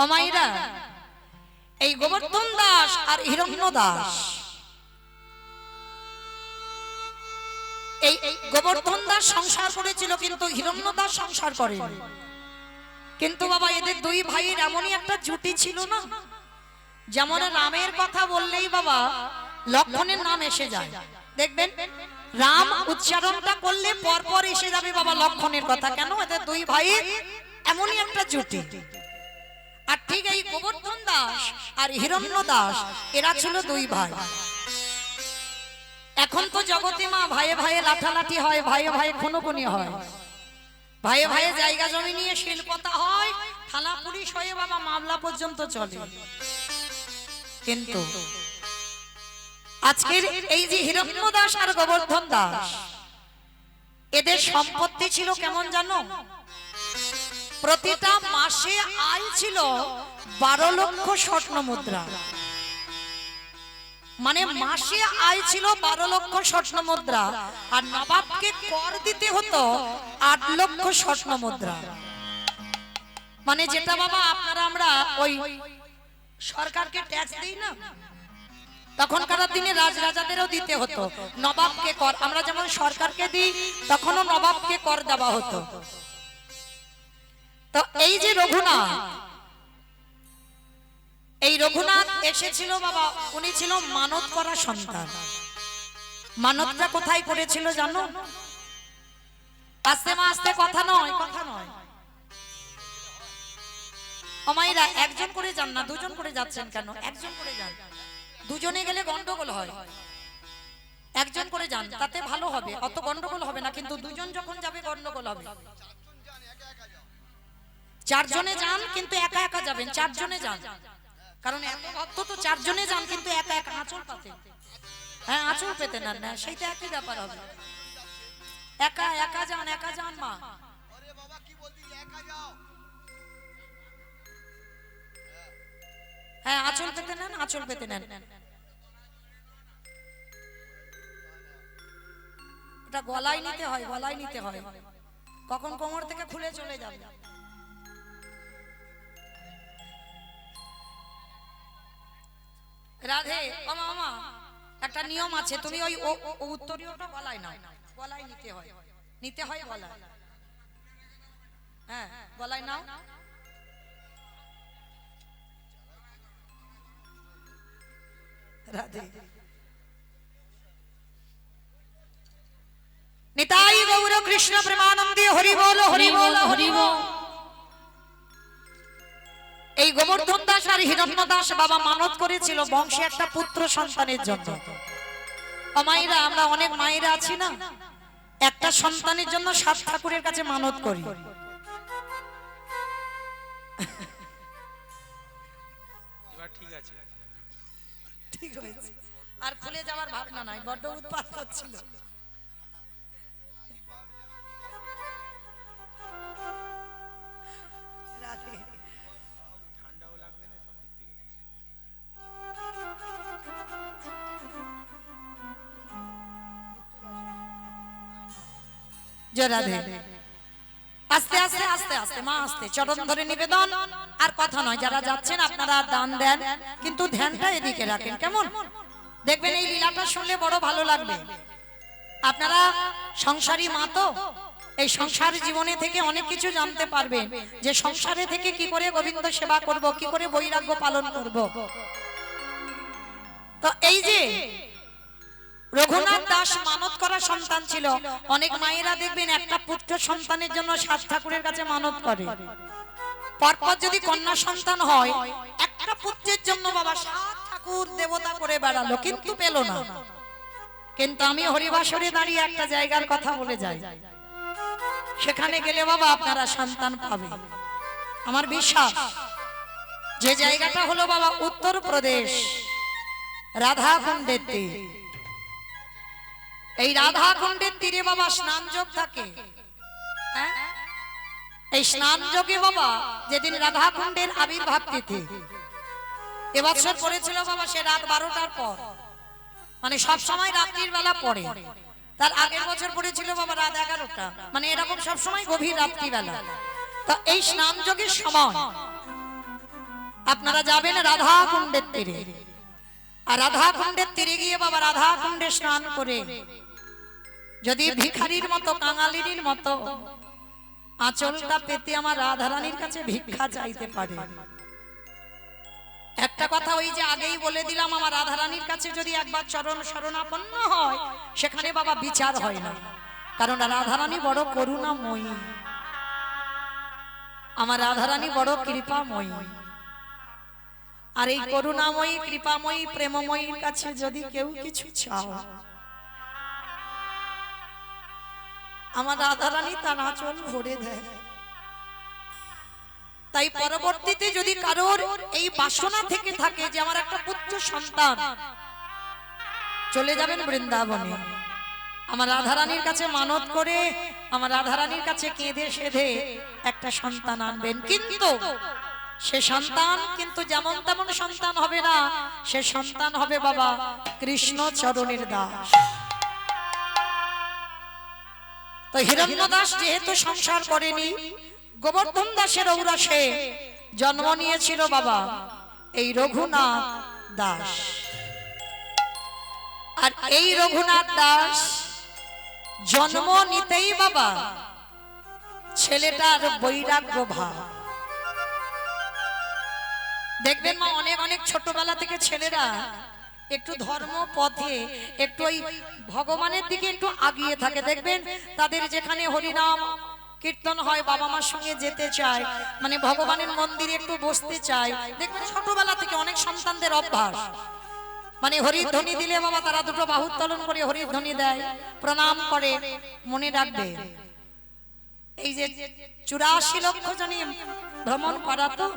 অমাইরা এই গোবর্ধন দাস আর হিরণ্য দাস, এই গোবর্ধন দাস সংসার করেছিল কিন্তু হিরণ্য দাস সংসার করেনি। কিন্তু বাবা এদের দুই ভাইয়ের এমনই একটা জুটি ছিল না, যেমন রামের কথা বললেই বাবা লক্ষণের নাম এসে যায়। দেখবেন রাম উচ্চারণটা করলে পরপর এসে যাবে বাবা লক্ষণের কথা। কেন? এদের দুই ভাইয়ের এমনই একটা জুটি। আর ঠিক এই গোবর্ধন দাস আর হিরণ্য দাস এরা ছিল দুই ভাই। এখন তো জগতে মা ভাইয়ে ভাইয়ে লাঠালাঠি হয়, ভাইয়ে ভাইয়ে খুনোখুনি হয়, ভাইয়ে ভাইয়ে জায়গা জমি নিয়ে শিল্পতা হয়, থানা পুলিশ হয়ে বাবা মামলা পর্যন্ত চলে। কিন্তু আজকের এই যে হিরণ্য দাস আর গোবর্ধন দাস, এদের সম্পত্তি ছিল কেমন জানো? প্রতিটা মাসে আয় ছিল 12 লক্ষ স্বর্ণ মুদ্রা। মানে মাসে আয় ছিল 12 লক্ষ স্বর্ণ মুদ্রা, আর নবাবকে কর দিতে হতো 8 লক্ষ স্বর্ণ মুদ্রা। মানে যেটা বাবা আপনারা আমরা ওই সরকারকে ট্যাক্স দেই না, তখনকার দিনে রাজরাজাদেরও দিতে হতো নবাবকে কর। আমরা যেমন সরকারকে দিই তখনও নবাবকে কর দেওয়া হতো। তো এই যে রঘুনাথ, এই রঘুনাথ এসেছিল বাবা, উনি ছিল মানত করা সন্তান। মানতটা কোথায় করেছিল জানো? আস্তে আস্তে কথা নয়, কথা নয় অমাইরা, একজন করে যান না, দুজন করে যাচ্ছেন কেন? একজন করে যান, দুজনে গেলে গন্ডগোল হয়। একজন করে যান, তাতে ভালো হবে, অত গন্ডগোল হবে না। কিন্তু দুজন যখন যাবে গন্ডগোল হবে। চারজনে যান কিন্তু একা একা যাবেন, চারজনে যান, কারণ এত ভক্ত তো চারজনে যান কিন্তু একা একা আঁচল পাতে। হ্যাঁ আঁচল পেতে না, না সেইটা একই ব্যাপার হবে। একা একা যান, একা যান মা। হ্যাঁ আঁচল পেতে নেন, আঁচল পেতে নেন। এটা গলায় নিতে হয়, গলায় নিতে হয়, কখন কোমর থেকে খুলে চলে যাবে। রাধে ওমা ওমা, একটা নিয়ম আছে, তুমি ওই উত্তরীয়টা গলায় নাও, গলায় নিতে হয়, নিতে হয় গলায়। হ্যাঁ গলায় নাও। রাধে নিতাই গৌর কৃষ্ণ প্রেমানন্দে হরি বল, হরি বল, হরি বল। এই গোবর্ধন দাস আর হিরণ্য দাস বাবা মানত করেছিল বংশে একটা পুত্র সন্তানের জন্য। মায়েরা, আমরা অনেক মায়েরা আছি না, একটা সন্তানের জন্য 7 ঠাকুরের কাছে মানত করি। ঠিক আছে, ঠিক হয়েছে, আর খুলে যাওয়ার ভাবনা নাই, বড্ড উৎপাত হচ্ছিল। রাধে ঠান্ডাও লাগবে না সব দিক থেকে। জয় রাধে। আস্তে আস্তে আস্তে আস্তে মা, আস্তে চরণ ধরে নিবেদন, আর কথা নয়। যারা যাচ্ছেন আপনারা দান দেন, কিন্তু ধ্যানটা এদিকে রাখেন, কেমন? দেখবেন এই লীলাটা শুনলে বড় ভালো লাগবে। আপনারা সংসারী মা তো, এই সংসার জীবনে থেকে অনেক কিছু জানতে পারবেন, যে সংসারে থেকে কি করে গোবিন্দ সেবা করব, কি করে বৈরাগ্য পালন করব। তো এই যে রঘুনাথ দাস মানত করা সন্তান ছিল। অনেক মায়েরা দেখবেন একটা পুত্র সন্তানের জন্য 7 ঠাকুরের কাছে মানত করে। পরপর যদি কন্যা সন্তান হয়, একটা পুত্রের জন্য বাবা 7 ঠাকুর দেবতা করে বেড়ালো, কিন্তু পেল না। কিন্তু আমি হরিবাসরে দাঁড়িয়ে একটা জায়গার কথা বলে যাই, সেখানে গেলে বাবা আপনারা সন্তান পাবে। আমার বিশ্বাস, যে জায়গাটা হলো বাবা উত্তরপ্রদেশ, রাধাকুণ্ডের তীর। এই রাধাকুণ্ডের তীরে বাবা স্নান যোগ থাকে। এই স্নান যোগে বাবা যেদিন রাধাকুণ্ডের আবির্ভাব তিথি, এবছর পড়েছিল বাবা সে রাত 12টার পর, মানে সব সময় রাত্রির বেলা পড়ে। তার আগের বছর পড়েছিল বাবা রাত 11টা, মানে এরকম সব সময় গভীর রাত্রি বেলা। তো এই স্নান যোগের সময় আপনারা যাবেন রাধা কুণ্ডের তীরে, আর রাধা কুণ্ডের তীরে গিয়ে বাবা রাধা কুণ্ডে স্নান করে যদি ভিখারির মতো কাঙালির মতো আঁচলটা পেতে আমার রাধারানীর কাছে ভিক্ষা চাইতে পারে। একটা কথা ওই যে আগেই বলে দিলাম, আমার রাধারানীর কাছে যদি একবার চরণ শরণাপন্ন হয় সেখানে বাবা বিচার হয় না, কারণ রাধারানী বড় করুণাময়ী, আমার রাধারানী বড় কৃপাময়ী। আর এই করুণাময়ী কৃপাময়ী প্রেমময়ীর কাছে যদি কেউ কিছু চাও, আমার রাধারানী তার আঁচল ভরে দেয়। তাই পরবর্তীতে যদি কারোর এই বাসনা থেকে থাকে যে আমার একটা পুত্র সন্তান, চলে যাবেন বৃন্দাবনে, আমার রাধারানীর কাছে মানত করে আমার রাধারানীর কাছে কেঁদে সেধে একটা সন্তান আনবেন। কিন্তু সে সন্তান কিন্তু যেমন তেমন সন্তান হবে না, সে সন্তান হবে বাবা কৃষ্ণ চরণের দাস। তো হিরণ্য দাস যেহেতু সংসার করেনি, গোবর্ধন দাসের ঔরসে জন্ম নিয়েছিল বাবা এই রঘুনাথ দাস। আর এই রঘুনাথ দাস জন্ম নিতেই বাবা ছেলেটার বৈরাগ্য ভাব। দেখবেন মা, অনেক অনেক ছোটবেলা থেকে ছেলেরা একটু ধর্ম পথে একটু ওই ভগবানের দিকে একটু আগিয়ে থাকে। দেখবেন তাদের যেখানে হরিনাম কীর্তন হয় বাবা মার সঙ্গে যেতে চায়, মানে ভগবানের মন্দিরে একটু বসতে চায়। দেখবেন ছোটবেলা থেকে অনেক সন্তানদের অভ্যাস, মানে হরিধ্বনি দিলে বাবা তারা দুটো বাহু উত্তোলন করে হরিধ্বনি দেয়, প্রণাম করে। মনে রাখবে এই যে 84 লক্ষ জনই ভ্রমণ করা, তো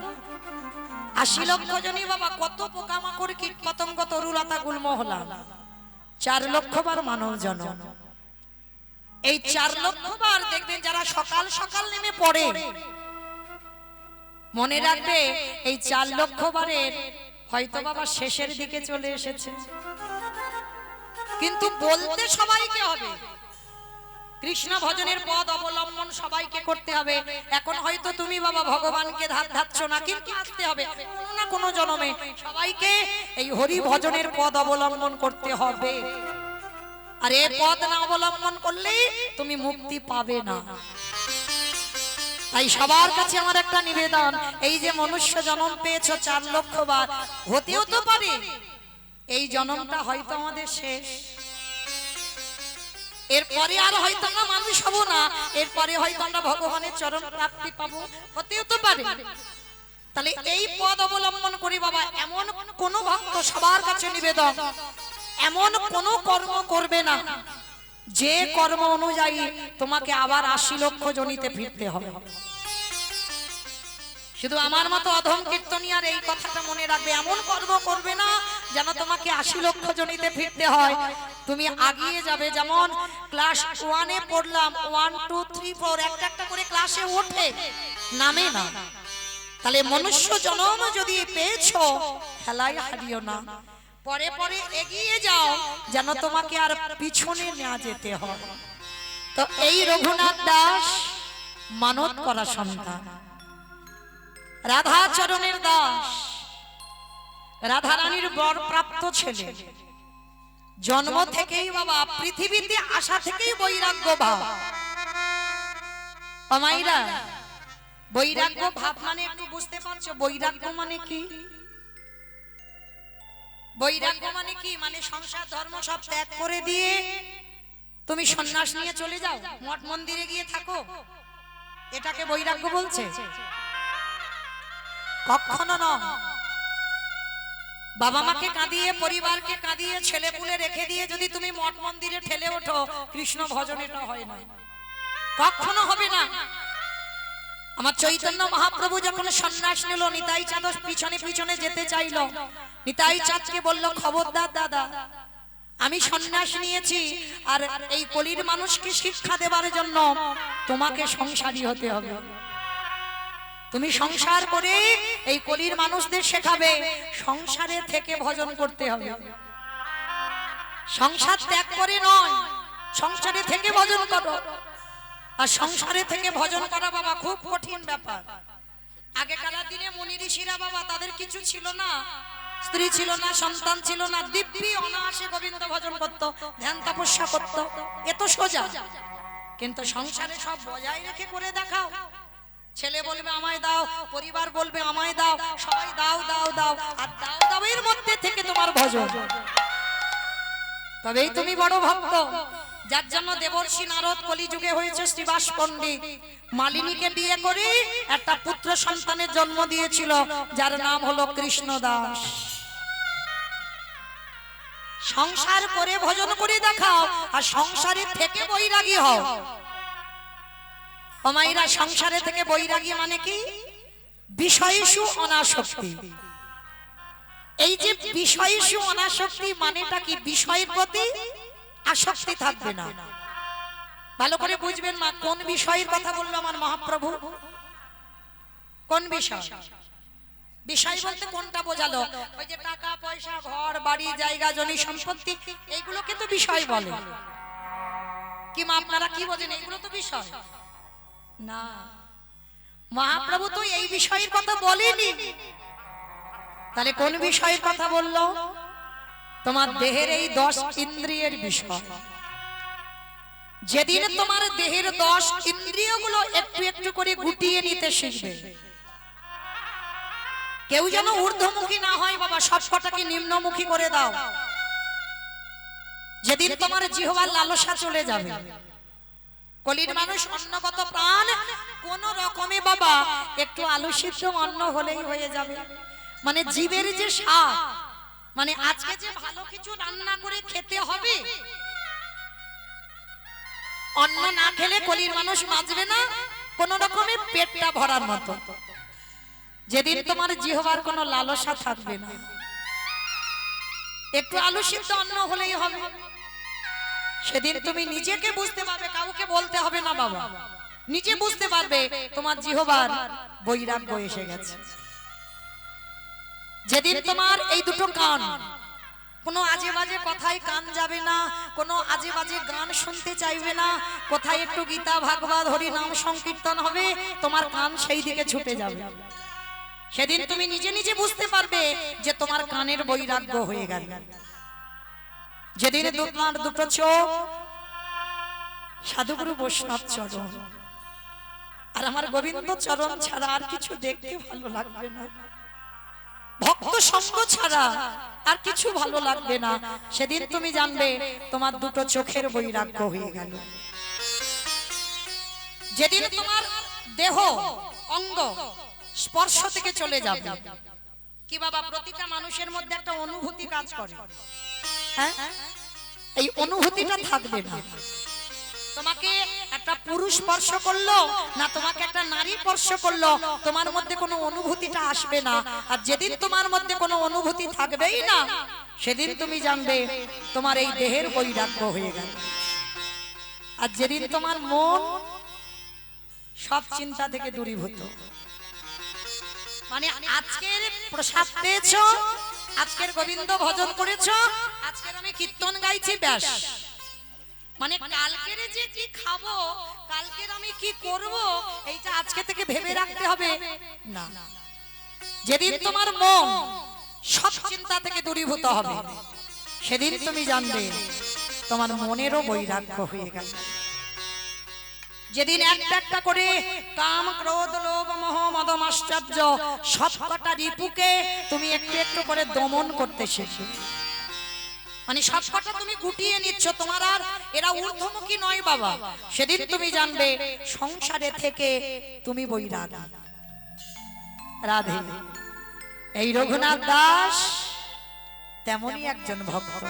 80 লক্ষ জনই বাবা কত পোকামাকড় কীট পতঙ্গ তরুলতা গুল্ম হলাম, 4 লক্ষ বার মানব জনম। এই 4 লক্ষ বার দেখবেন যারা সকাল সকাল নেমে পড়ে, মনে রাখবে এই 4 লক্ষ বারের হয়তো বাবা শেষের দিকে চলে এসেছে। কিন্তু বলতে সবাইকে হবে, কৃষ্ণ ভজনের পদ অবলম্বন সবাইকে করতে হবে। এখন হয়তো তুমি বাবা ভগবানকে ধার ধাচ্ছ না, কিন্তু আসতে হবে কোনো না কোনো জন্মে সবাইকে এই হরি ভজনের পদ অবলম্বন করতে হবে। আর এই পদ না অবলম্বন করলেই তুমি মুক্তি পাবে না। তাই সবার কাছে আমার একটা নিবেদন, এই যে মনুষ্য জন্ম পেয়েছো 4 লক্ষ বার, হতেও তো পারে এই জন্মটা হয়তো আমাদের শেষ, এরপরে আর হয়তো আমরা মানুষ হব না, এরপরে হয়তো আমরা ভগবানের চরণ প্রাপ্তি পাবো, হতেও তো পারে। তাহলে এই পদ অবলম্বন করি বাবা, এমন কোন ভক্ত সবার কাছে নিবেদন, এমন কোন কর্ম করবে না যে কর্ম অনুযায়ী তোমাকে আবার 80 লক্ষ জনিতে ফিরতে হবে। শুধু আমার মতো অধম কীর্তনিয়ার এই কথাটা মনে রাখবে, এমন কর্ম করবে না যেন তোমাকে 80 লক্ষ জনিতে ফিরতে হয়। তুমি আগিয়ে যাবে, যেমন ক্লাস 1 এ পড়লাম 1 2 3 4 একটা একটা করে ক্লাসে ওঠে, নামে না। তাহলে মনুষ্য জন্ম যদি পেয়েছো হেলায় হারিও না, পরে পরে এগিয়ে যাও যেন তোমাকে আর পিছনে না যেতে হয়। তো এই রঘুনাথ দাস মানত করা সন্তান, রাধা চরণের দাস, রাধা রানীর বর প্রাপ্ত ছেলে। জন্ম থেকেই বাবা পৃথিবীতে আসা থেকেই বৈরাগ্য ভাব। মায়েরা, বৈরাগ্য ভাব মানে একটু বুঝতে পারছো বৈরাগ্য মানে কি? বৈরাগ্য মানে কি? মানে সংসার ধর্ম সব ত্যাগ করে দিয়ে তুমি সন্ন্যাস নিয়ে চলে যাও, মঠ মন্দিরে গিয়ে থাকো, এটাকে বৈরাগ্য বলছে? কখনো নয়। বাবা মাকে কাঁদিয়ে, পরিবারকে কাঁদিয়ে, ছেলে পুলে রেখে দিয়ে যদি তুমি মঠ মন্দিরে ঠেলে ওঠো, কৃষ্ণ ভজন এটা হয় না, কখনো হবে না। আমার চৈতন্য মহাপ্রভু যখন সন্ন্যাস নিল, নিতাই চাঁদ পিছনে পিছনে যেতে চাইল, নিতাই চাঁদকে বলল, খবরদার দাদা, আমি সন্ন্যাস নিয়েছি আর এই কলির মানুষকে শিক্ষা দেবার জন্য তোমাকে সংসারী হতে হবে। তুমি সংসার করে এই কলির মানুষদের শেখাবে, সংসারে থেকে ভজন করতে হবে। সংসার ত্যাগ করে নয়, সংসারে থেকে ভজন করো। আর সংসারে থেকে ভজন করা বাবা খুব কঠিন ব্যাপার। আগেকার দিনে মুনি ঋষিরা বাবা তাদের কিছু ছিল না, স্ত্রী ছিল না, সন্তান ছিল না, দিব্যি অনায়াসে গোবিন্দ ভজন করত, ধ্যান তপস্যা করত, এত সোজা। কিন্তু সংসারে সব বজায় রেখে করে দেখাও, ছেলে বলবে আমায় দাও, পরিবার বলবে আমায় দাও, সবাই দাও দাও দাও, আর দাও দাও এর মধ্যে থেকে তোমার ভজন, তবেই তুমি বড় ভক্ত। যার জন্য দেবর্ষি নারদ কলিযুগে হয়েছে শ্রীবাস পণ্ডিত, মালিনীকে বিয়ে করে একটা পুত্র সন্তানের জন্ম দিয়েছিল, যার নাম হলো কৃষ্ণ দাস। সংসার করে ভজন করে দেখাও, আর সংসারে থেকে বৈরাগী হও। অমাইরা সংসারে থেকে বৈরাগী মানে কি? বিষয়সু অনাসক্তি। এই যে বিষয়সু অনাসক্তি মানেটা কি? বিষয়ের প্রতি আসক্তি থাকবে না। ভালো করে বুঝবেন মা, কোন বিষয়ের কথা বললো আমার মহাপ্রভু? কোন বিষয়? বিষয় বলতে কোনটা বোঝালো? ওই যে টাকা পয়সা, ঘর বাড়ি, জায়গা জমি সম্পত্তি, এইগুলোকে তো বিষয় বলে। কি মা আপনারা কি বোঝেন? এইগুলো তো বিষয় না। মহাপ্রভু তো এই বিষয়ের কথা বলেনি, তাহলে কোন বিষয়ের কথা বললো? তোমার দেহের এই 10 ইন্দ্রিয়ের বিষয়। যেদিন তোমার দেহের 10 ইন্দ্রিয়গুলো একটু একটু করে গুটিয়ে নিতে শিখবে, কেউ যেন ঊর্ধ্বমুখী না হয় বাবা, সবকটাকে নিম্নমুখী করে দাও। যেদিন তোমার জিহ্বার লালসা চলে যাবে, কলির মানুষ অন্নগত প্রাণ, কোন রকমে বাবা একটু আলু সিদ্ধ অন্ন হলেই হয়ে যাবে। মানে জীবের যে স্বাদ, মানে আজকে যে ভালো কিছু রান্না করে খেতে হবে, অন্ন না খেলে কলির মানুষ বাঁচবে না কোন রকমে পেটটা ভরার মতো। যেদিন তোমার জিহ্বার কোনো লালসা থাকবে না, একটু আলু সিদ্ধ অন্ন হলেই হবে, সেদিন তুমি নিজেকে বুঝতে পারবে, কাউকে বলতে হবে না বাবা, নিজে বুঝতে পারবে তোমার জিহ্বার বৈরাগ্য এসে গেছে। যেদিন তোমার এই দুটো কান, কোনো আজে বাজে কথায় কান যাবে না, কোনো আজে বাজে গান শুনতে চাইবে না, কোথায় একটু গীতা ভাগবত হরি নাম সংকীর্তন হবে, তোমার কান সেই দিকে ছুটে যাবে। সেদিন তুমি নিজে নিজে বুঝতে পারবে যে তোমার কানের বৈরাগ্য হয়ে গেল। যেদিন তোমার দুটো চোখ সাধুগুরু বৈষ্ণব চরণ আর আমার গোবিন্দ চরণ ছাড়া আর কিছু দেখতে ভালো লাগবে না, ভক্ত সঙ্গ ছাড়া আর কিছু ভালো লাগবে না, সেদিন তুমি জানবে তোমার দুটো চোখের বৈরাগ্য হয়ে গেল। যেদিন তোমার দেহ অঙ্গ স্পর্শ থেকে চলে যাবে, কি বাবা প্রতিটা মানুষের মধ্যে একটা অনুভূতি কাজ করে, হ্যাঁ, এই অনুভূতিটা থাকবে না। তোমাকে একটা পুরুষ স্পর্শ করলো না, তোমাকে একটা নারী স্পর্শ করলো, তোমার মধ্যে কোনো অনুভূতিটা আসবে না। আর যেদিন তোমার মধ্যে কোনো অনুভূতি থাকবেই না, সেদিন তুমি জানবে তোমার এই দেহের বৈরাগ্য হয়ে গেল। আর যেদিন তোমার মন সব চিন্তা থেকে দূরীভূত, মানে আজকের প্রসাদ পেয়েছো, আজকের গোবিন্দ ভজন করেছো, আজকের আমি কীর্তন গাইছি, ব্যাস, মানে কালকের যে কি খাবো, কালকের আমি কি করব, এইটা আজকে থেকে ভেবে রাখতে হবে না। যেদিন তোমার মন সব চিন্তা থেকে দূরীভূত হবে, সেদিন তুমি জানবে তোমার মনেরও বৈরাগ্য হয়ে গেল। যেদিন একটা একটা করে কাম ক্রোধ লোভ মোহ মদ মাশ্চর্য সবকটা রিপুকে তুমি একটু একটু করে দমন করতে শিখবে, মানে সবকটা তুমি গুটিয়ে নিচ্ছ, তোমার আর এরা ঊর্ধ্বমুখী নয় বাবা, সেদিন তুমি জানবে সংসারে থেকে তুমি বৈরাগী। রাধে। এই রঘুনাথ দাস তেমনই একজন ভক্ত,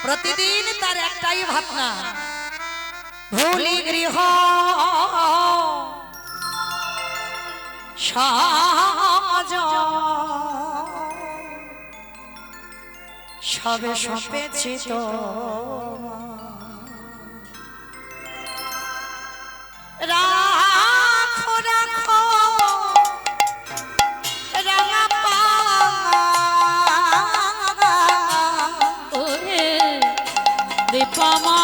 প্রতিদিন তার একটাই ভাবনা, ভুলি গৃহ সাজ সবে সপেছি তো রাখো রাখো রাঙা পা ওরে রেপামা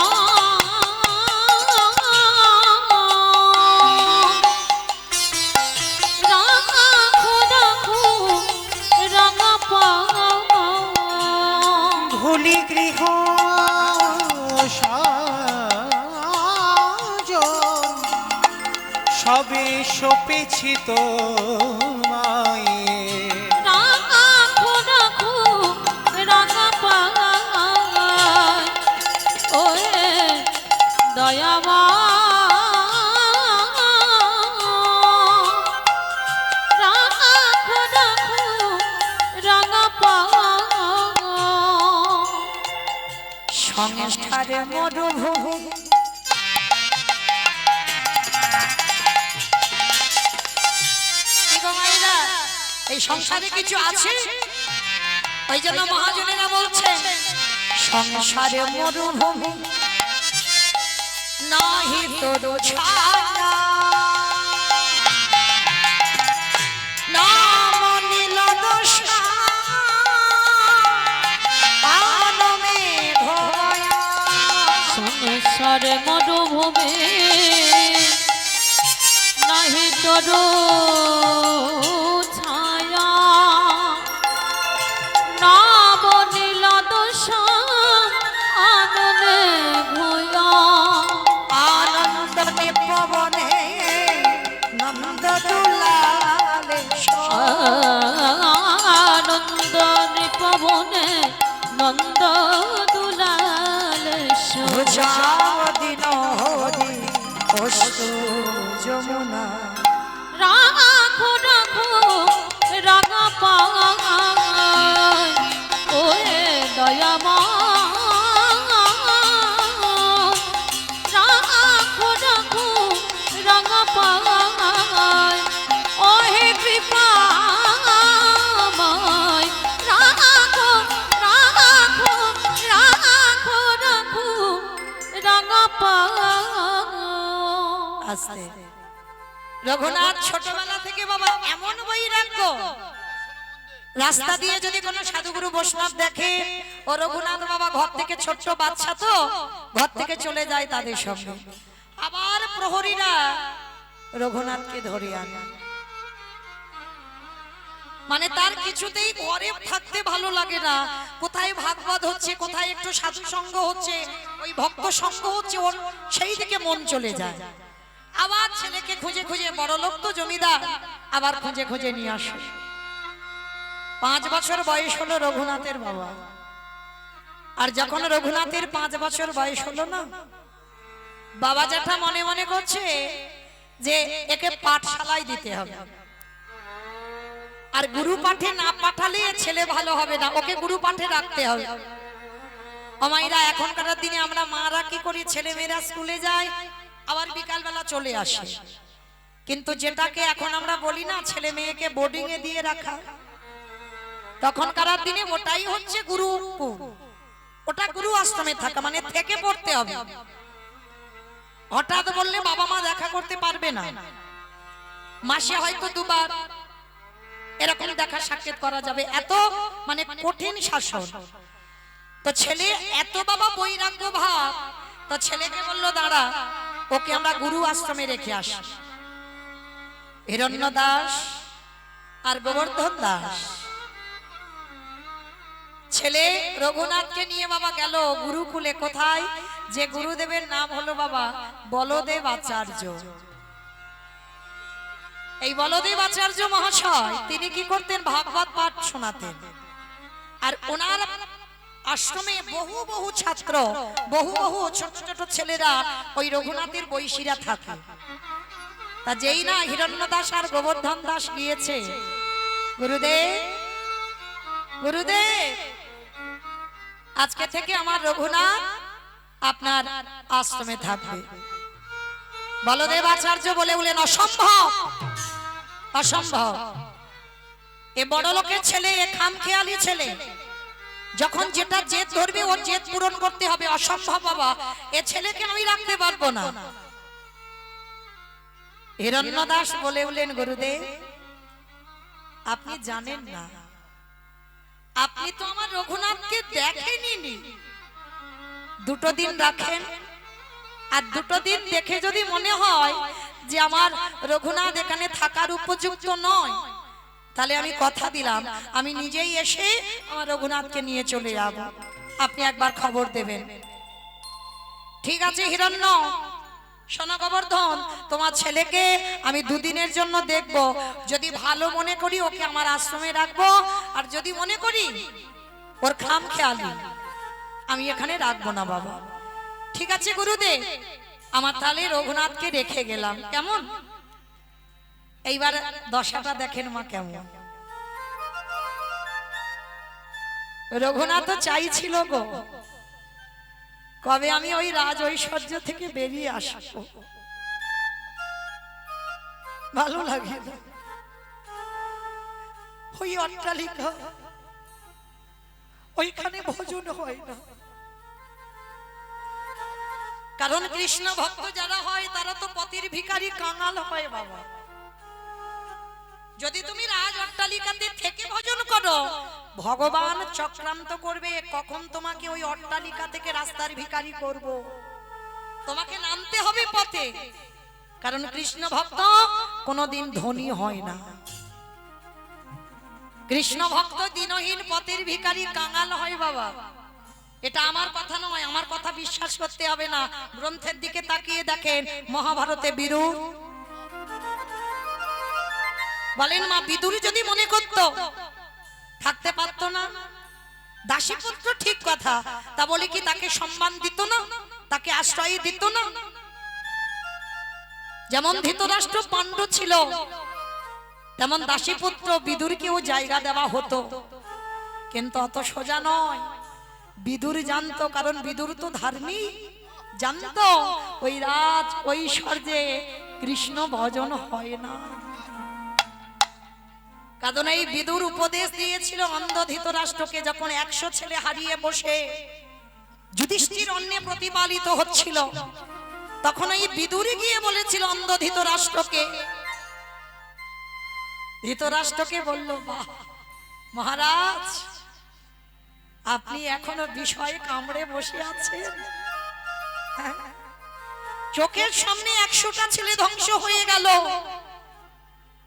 দিছি তোমায় রাখো রাখো রাঙা পায় ওরে দয়ামা রাখো রাখো রাঙা পায় সংসারে মরুভূমি কি গো মায়েরা, এই সংসারে কিছু আছে, ওই জন্য মহাজনেরা বলছেন সংসারে মরুভূমি নাহি তোর ছায়া নাম নীল দশা আনমে ভয়া সংসারে মরুভূমি নাহি তোর ছায়া নাম নীল দশা আননে ভূয়া আনন্দ নিপবনে নন্দ দুলালে আনন্দ নৃপবনে নন্দ দুলালে যাও দিন হরি অস্তু যমুনা রাখো রাখো রাঙা পায় ওরে দয়ামা রাখো রাখো রাঙা পায় ওহে কৃপাময় রাখো রাখো রাখো রাখো রাঙা পায় আস্তে রঘুনাথ ছোটবেলা থেকে বাবা এমন বৈরাগ্য, রাস্তা দিয়ে যদি কোনো সাধুগুরু বৈষ্ণব দেখে ও রঘুনাথ বাবা ঘর থেকে ছোট্ট বাচ্চা তো ঘর থেকে চলে যায় তাদের সঙ্গে, আবার প্রহরীরা রঘুনাথকে ধরে আনে, মানে তার কিছুতেই ঘরে থাকতে ভালো লাগে না, কোথায় ভাগবত হচ্ছে কোথায় একটু সাধু সঙ্গ হচ্ছে ওই ভক্ত সঙ্গ হচ্ছে ওর সেই দিকে মন চলে যায়, আবার ছেলেকে খুঁজে খুঁজে বড় লোক তো জমিদার আবার খুঁজে খুঁজে নিয়ে আসে। 5 বছর বয়স হলো রঘুনাথের বাবা, আর যখন রঘুনাথের 5 বছর বয়স হলো না, বাবা জ্যাঠা মনে মনে করছে যে একে পাঠশালায় দিতে হবে, আর গুরু পাঠে না পাঠালে ছেলে ভালো হবে না, ওকে গুরু পাঠে রাখতে হবে। আমাইরা এখনকার দিনে আমরা মারা কি করি, ছেলে মেয়েরা স্কুলে যায় আবার বিকাল বেলা চলে আসে, কিন্তু যেটাকে এখন আমরা বলি না ছেলে মেয়েকে বোর্ডিং এ দিয়ে রাখা, তখনকার দিনে ওটাই হচ্ছে গুরু, ওটা গুরু আশ্রমে থাকা মানে থেকে পড়তে হবে। হঠাৎ বললে বাবা মা দেখা করতে পারবে না, মাসে হয়তো 2 বার এরকম দেখা সাক্ষাৎ করা যাবে, এত মানে কঠিন শাসন। তো ছেলে এত বাবা বৈরাগ্য ভাব, তো ছেলেকে বললো দাঁড়া ওকে আমরা গুরু আশ্রমে রেখে আসি। হিরণ্য দাস আর গোবর্ধন দাস ছেলে রঘুনাথকে নিয়ে বাবা গেল গুরুকুলে, কোথায় যে গুরুদেবের নাম হলো বাবা বলদেব আচার্য। এই বলদেব আচার্য মহাশয় তিনি কি করতেন, ভাগবত পাঠ শোনাতেন, আর ওনার আশ্রমে বহু বহু ছাত্র বহু বহু ছোট ছোট ছেলেরা ওই রঘুনাথের বৈশীরা থাকে। তা যেই না হিরণ্য দাস আর গোবর্ধন দাস গিয়েছে, গুরুদেব গুরুদেব আজকে থেকে আমার রঘুনাথ আপনার আশ্রমে থাকবে। বলদেব আচার্য বলে বলেন অসম্ভব অসম্ভব, এ বড় লোকের ছেলে, এ খামখেয়ালি ছেলে, যখন যেটা জেদ ধরবে ওর জেদ পূরণ করতে হবে, অসম্ভব বাবা, এ ছেলেকে আমি রাখতে পারবো না। হিরণ্য দাস বলে বলেন গুরুদেব আপনি জানেন না, আপনি তো আমার রঘুনাথকে দেখেননি, 2 দিন রাখেন, আর 2 দিন দেখে যদি মনে হয় যে আমার রঘুনাথ এখানে থাকার উপযুক্ত নয়, তাহলে আমি কথা দিলাম আমি নিজেই এসে আমার রঘুনাথকে নিয়ে চলে যাব, আপনি একবার খবর দেবেন। ঠিক আছে হিরণ্য শোনো গোবর্ধন, তোমার ছেলেকে আমি দুদিনের জন্য দেখব। যদি ভালো মনে করি ওকে আমার আশ্রমে রাখবো, আর যদি মনে করি ওর খাম খেয়ালি, আমি এখানে রাখবো না বাবা। ঠিক আছে গুরুদেব, আমার তাহলে রঘুনাথকে রেখে গেলাম। কেমন? এইবার দশাটা দেখেন মা কেমন। রঘুনাথ চাইছিল গো কবে আমি ওই রাজ ঐশ্বর্য থেকে বেরিয়ে আসবো, ভালো লাগে না ওই অট্টালিকা, ওইখানে ভোজন হয় না। কারণ কৃষ্ণ ভক্ত যারা হয় তারা তো পথের ভিখারি কাঙাল হয় বাবা। যদি তুমি রাজ অট্টালিকাতে থেকে ভজন করো, ভগবান চক্রান্ত করবে কখন তোমাকে ওই অট্টালিকা থেকে রাস্তার ভিখারি করব। তোমাকে নামতে হবে পথে, কারণ কৃষ্ণ ভক্ত কোনোদিন ধনী হয় না। কৃষ্ণ ভক্ত দিনহীন পথের ভিখারি কাঙাল হয় বাবা। এটা আমার কথা নয়, আমার কথা বিশ্বাস করতে হবে না। গ্রন্থের দিকে তাকিয়ে দেখেন, মহাভারতে বিদুর বলেন মা, বিদুর যদি মনে করত থাকতে পারতো না। দাসীপুত্র ঠিক কথা, তা বলে কি তাকে সম্মান দিত না, তাকে আশ্রয় দিত না? যেমন ধৃতরাষ্ট্র পাণ্ডু ছিল, তেমন দাসীপুত্র বিদুরকেও জায়গা দেওয়া হতো। কিন্তু অত সোজা নয়। বিদুর জানতো, কারণ বিদুর তো ধার্মিক, জানতো ওই রাজ ঐশ্বর্যে কৃষ্ণ ভজন হয় না। কারণ এই বিদুর উপদেশ দিয়েছিল অন্ধ ধৃতরাষ্ট্রকে, যখন 100 ছেলে হারিয়ে বসে যুধিষ্ঠির অন্যে প্রতিপালিত হচ্ছিল, তখন এই বিদুরই গিয়ে বলেছিল অন্ধ ধৃতরাষ্ট্রকে। ধৃতরাষ্ট্রকে বলল, বাহ মহারাজ, আপনি এখনো বিষয়ে কামড়ে বসে আছেন। চোখের সামনে 100টা ছেলে ধ্বংস হয়ে গেল,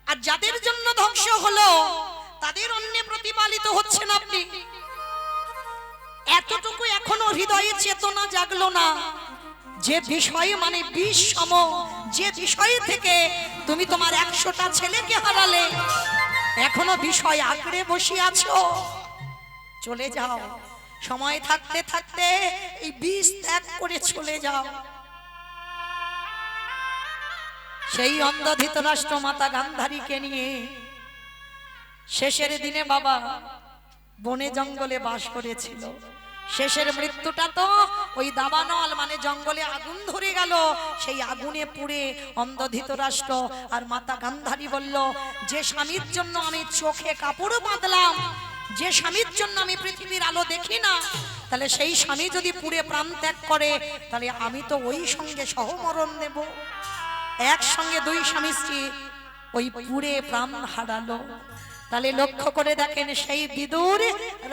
আর যাদের জন্য ধ্বংস হলো তাদের অন্যে প্রতিপালিত হচ্ছেন আপনি। এতটুকু এখনো হৃদয়ে চেতনা জাগলো না, যে বিষয়ে মানে বিষ সম, যে বিষয় থেকে তুমি তোমার 100টা ছেলেকে হারালে, এখনো বিষয় আঁকড়ে বসে আছো। চলে যাও, সময় থাকতে থাকতে এই বিষ ত্যাগ করে চলে যাও। সেই অন্ধ ধৃতরাষ্ট্র মাতা গান্ধারীকে নিয়ে শেষের দিনে বাবা বনে জঙ্গলে বাস করেছিল। শেষের মৃত্যুটা তো ওই দাবানল মানে জঙ্গলে আগুন ধরে গেল, সেই আগুনে পুড়ে অন্ধ ধৃতরাষ্ট্র আর মাতা গান্ধারী বলল, যে স্বামীর জন্য আমি চোখে কাপড় বাঁধলাম, যে স্বামীর জন্য আমি পৃথিবীর আলো দেখি না, তাহলে সেই স্বামী যদি পুড়ে প্রাণ ত্যাগ করে, তাহলে আমি তো ওই সঙ্গে সহমরণ নেব। একসঙ্গে 2 স্বামী স্ত্রী ওই পুড়ে প্রাণ হারালো। তাহলে লক্ষ্য করে দেখেন, সেই বিদুর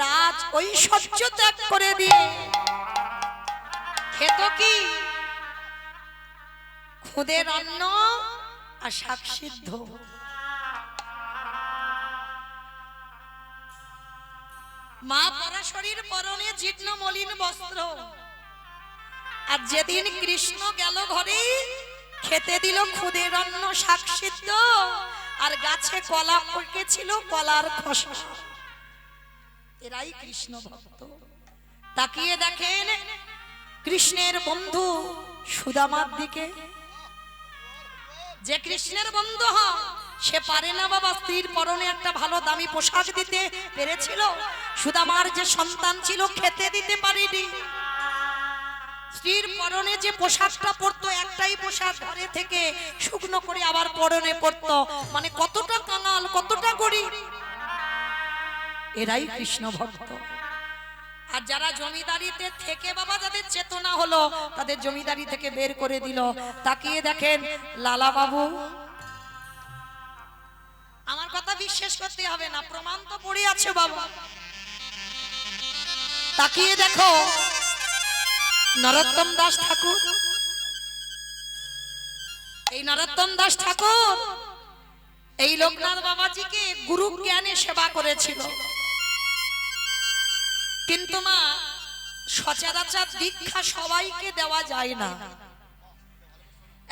রাজ ঐশ্বর্য ত্যাগ করে দিয়ে খেত কি? খুদের অন্ন আর শাক সিদ্ধ। মা পরাশরীর পরনে জীর্ণ মলিন বস্ত্র, আর যেদিন কৃষ্ণ গেল ঘরে খেতে দিল খুদের অন্ন শাক সিদ্ধ, আর গাছে কলা পড়েছিল কলার খোসা। এরাই কৃষ্ণ ভক্ত। তাকিয়ে দেখেন কৃষ্ণের বন্ধু সুদামার দিকে। যে কৃষ্ণের বন্ধু হয় সে পারে না বাবা স্ত্রীর পরনে একটা ভালো দামি পোশাক দিতে পেরেছিল? সুদামার যে সন্তান ছিল খেতে দিতে পারেনি। স্ত্রীর পরনে যে পোশাকটা পরতো, একটাই পোশাক ঘরে থেকে শুকনো করে আবার পরনে পরতো, মানে কতটা কাঙাল, কতটা গরিব। এরাই কৃষ্ণ ভক্ত। আর যারা জমিদারিতে থেকে বাবা যাদের চেতনা হলো, তাদের জমিদারি থেকে বের করে দিল। তাকিয়ে দেখেন লালা বাবু, আমার কথা বিশ্বাস করতে হবে না, প্রমাণ তো পড়ে আছে বাবা। তাকিয়ে দেখো নরোত্তম দাস ঠাকুর। এই নরোত্তম দাস ঠাকুর এই লোকনাথ বাবাজিকে গুরু জ্ঞানে সেবা করেছিল। কিন্তু মা সচরাচর দীক্ষা সবাইকে দেওয়া যায় না।